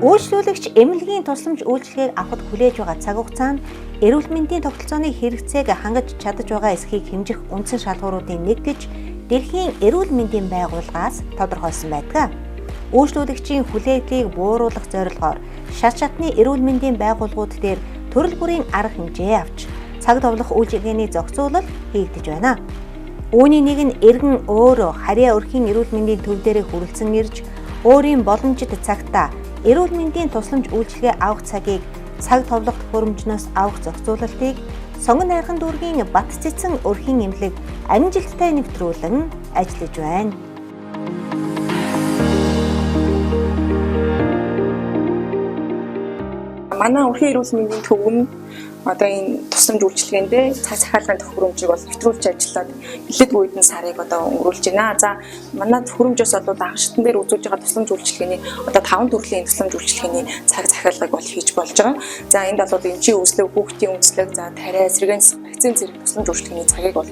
Үйлчлүүлэгч эмнэлгийн тусламж үйлчилгээг авахд хүлээж байгаа цаг хугацаанд эрүүл мэндийн тогтолцооны хэрэгцээг хангаж чадаж байгаа эсхийг хэмжих үндсэн шалгууруудын нэг гэж Дэлхийн эрүүл мэндийн байгууллагаас тодорхойлсон байдаг. Үйлчлүүлэгчийн хүлээдлийг бууруулах зорилгоор шат шатны эрүүл мэндийн байгууллагууд дээр төрөл бүрийн арга хэмжээ авч цаг товлох үйлчилгээний зохицуулалт хийгдэж байна. Үүний нэг нь иргэн өөрөө харьяа өрхийн эрүүл мэндийн төв дээрээ хүрэлцэн ирж өөрийн боломжит цагтаа эрүүл мэндийн тусламж үйлчилгээ авах цагийг цаг товлох төхөөрөмжнөөс авах зохицуулалтыг Сонгон найрхан дүүргийн Бат цэцэн өрхийн эмнэлэг амжилттай нэвтрүүлэн ажиллаж байна. Манай өрхийн эрүүл мэндийн төв нь одоо энэ тусламж үйлчилгээндээ цаг захиалгын төхөөрөмжийг бол нэвтрүүлж ажиллаад элэг үйдэн сарыг одоо өнгөрүүлж байна. За манай төхөөрөмжөөс бол анх шатн дээр үзүүлж байгаа тусламж үйлчилгээний одоо 5 төрлийн тусламж үйлчилгээний цаг захиалгыг бол хийж болж байгаа. За энд бол эмчийн үзлэг, хүүхдийн үзлэг, за тариа, сэргээн вакцин зэрэг тусламж үйлчилгээний цагийг бол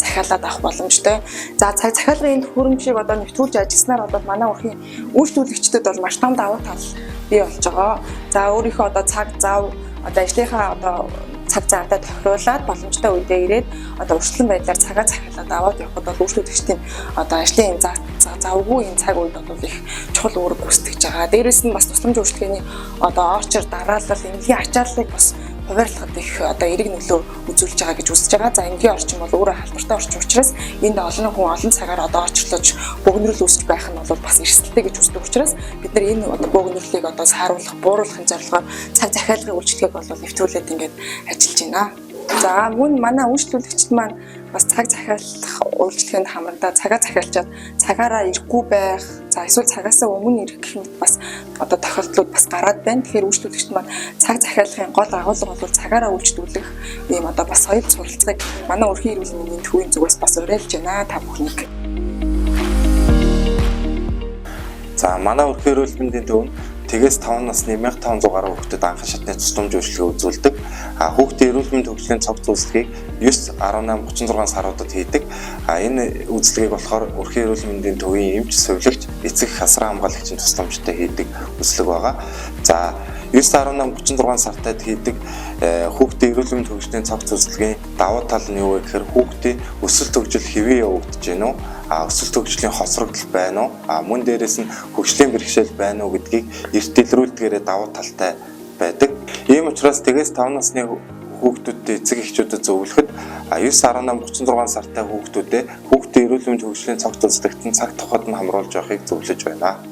захиалаад авах боломжтой. За цаг захиалгын төхөөрөмжийг одоо нэвтрүүлж ажилласнаар бол манай өрхийн үйлчлүүлэгчдэд бол маш том давуу тал бий болж байгаа. За өөрийнхөө одоо цаг зав одоо ажлынхаа одоо цаг заавдаа тохируулаад боломжтой үедээ ирээд одоо урьдчилан байдлаар цагаа захиалаад аваад явхад бол үйлчлүүлэгчдийн одоо ажлын завгүй энэ цаг үед бол их чухал үүрэг гүйцэтгэж байгаа. Дээрээс нь бас тусламж үйлчилгээний одоо орчир дараалал эмнэлгийн ачааллыг бас хуваарлахад их одоо эерэг нөлөө үзүүлж байгаа гэж үзэж байгаа. За эмнэлгийн орчин бол өөрөө халдвартай орчин учраас энд олон хүн олон цагаар одоо очрлож богинорол үүсэж байх нь бол бас эрсдэлтэй гэж үздэг учраас бид нар энэ одоо богиноролыг одоо сааруулах, бууруулахын зорилгоор цаг захиалгын үйлчилгээг бол нэвтрүүлээд ингээд ажиллаж байна. За мөн манай үйлчлүүлэгчид маань бас цаг захиалах үйлчлэгэнд хамрагдаа цагаа захиалчаад цагаараа ирэхгүй байх, за эсвэл цагаасаа өмнө ирэх гэх мэт бас одоо тохиолдлууд бас гараад байна. Тэгэхээр үйлчлүүлэгчид маань цаг захиалгын гол агуулга бол цагаараа үйлчлүүлэх ийм одоо бас соёл суралцахыг манай өрхийн эрүүл мэндийн төвийн зүгээс бас уриалж байна та бүхнийг. За манай өрхийн эрүүл мэндийн төв нь тэгээс 5 насны 1500 гаруй хүүхдэд анхан шатны тусламж үйлчилгээ үзүүлдэг. Хүүхдийн эрүүл мэндийн төвчлийн цогц үйлчилгээг 9-18-36 саруудад хийдэг. Энэ үйлчилгээг болохоор өрхийн эрүүл мэндийн төвийн эмч, сувилагч, эцэг хасран хамгаалагчийн тусламжтай хийдэг үйлчилэг байгаа. За 9-18-36 сартад хийдэг хүүхдийн эрүүл мэндийн төвчлийн цогц үйлчилгээний давуу тал нь юу вэ гэхээр хүүхдийн өсөлт хөгжил хэвээ явагдаж байна уу? Өсөлт хөгжлийн хоцрогдол байна уу? Мөн дээрээс нь хөгжлийн бэрхшээл байна уу гэдгийг эрт илрүүлдгээрээ давуу талтай байдаг. Ийм учраас тэгээс 5 насны хүүхдүүдэд эцэг эхчүүдэд зөвлөхөд 9-18-36 сартай хүүхдүүдэд хүүхдийн эрүүл мэндийн хөгжлийн цогц үзлэгтэн цаг тухайд нь хамруулж явахыг зөвлөж байна.